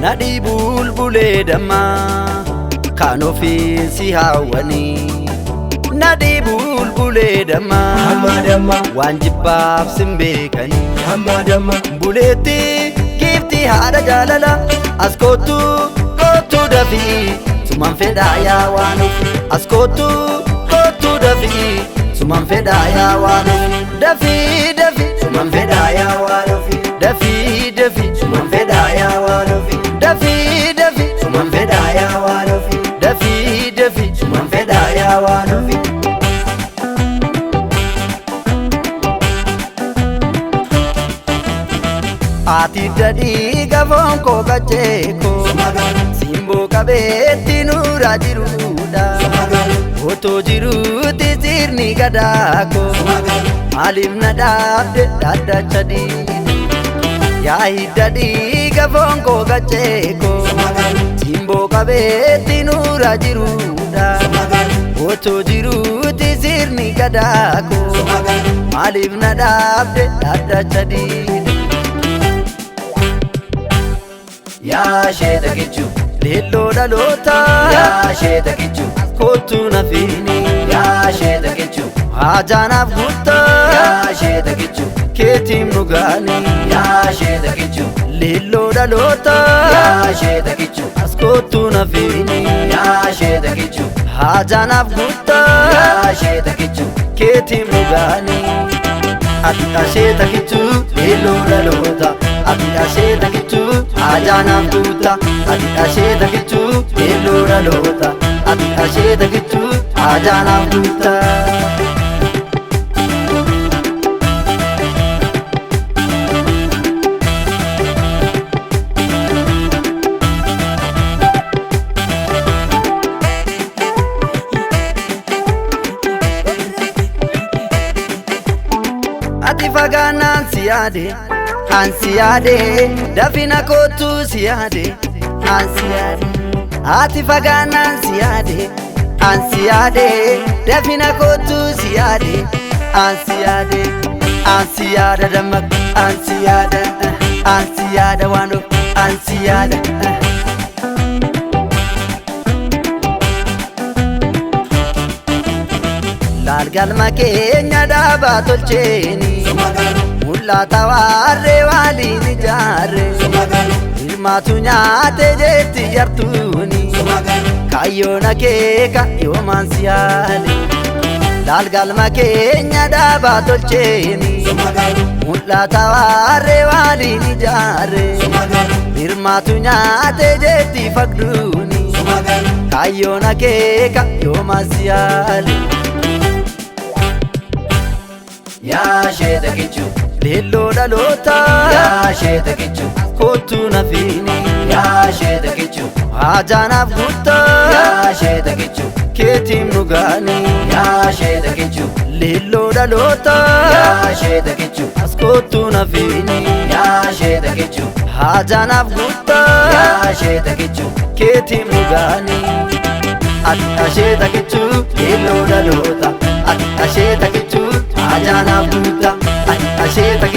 Nadi bulbule dama kanofi si hawani. Nadi bulbule dama wanjibab simbekani. Buleti gifti hada jalala askotu kotu dafi suman fedaya wanu. Askotu kotu dafi suman fedaya wanu. Dafi dafi suman fedaya wanu. Dafi dafi suman fedaya wanu. Dafi dafi suman fedaya wanu. Dafi dafi suman fedaya wanu. Ati dadi gavon ko gacheko simbo kabeti nura jiruda oto jiruti sirni gadako alim nadabde dada chadi yahi dadi gavon ko gacheko simbo kabeti nura jiruda oto jiruti sirni gadako alim nadabde dada chadi Ya sheda kichu lillo dalota ya sheda kichu kotu na fini ya sheda kichu ajana gutta ya sheda kichu ketim nugani ya sheda kichu lillo dalota ya sheda kichu kotu na fini ya sheda kichu ajana gutta ya sheda kichu ketim nugani Atta sheda kichu lillo dalota Atta sheda kichu ajana gutta Atta sheda kichu lillo dalota Atta sheda kichu ajana gutta Ati faganan siade Ansiade dafina kotu siade Ansiade Ati faganan siade Ansiade dafina kotu siade Ansiade Ansiade damak Ansiade Ansiade wano Ansiade Largal makenya daba tolcheni Muul'ata Waarre waliin ijaarre Ilmaatu nyaate jetti yartuuni Kaayyoon akeeka yoomaan si yaale Laalgalma keenya daba tolcheeni Muul'ata Waarre waliin ijaarre Ilmaatu nyaate jetti fagduuni Kaayyoon akeeka yoomaan si yaale Ya sheda kichu lillo dalota ya sheda kichu kotu na fini ya sheda kichu ajana gutta ya sheda kichu ketim nugani ya sheda kichu lillo dalota ya sheda kichu kotu na fini ya sheda kichu ajana gutta ya sheda kichu ketim nugani Atta sheda kichu lillo dalota Atta sheda kichu ajana gutta Atta sheda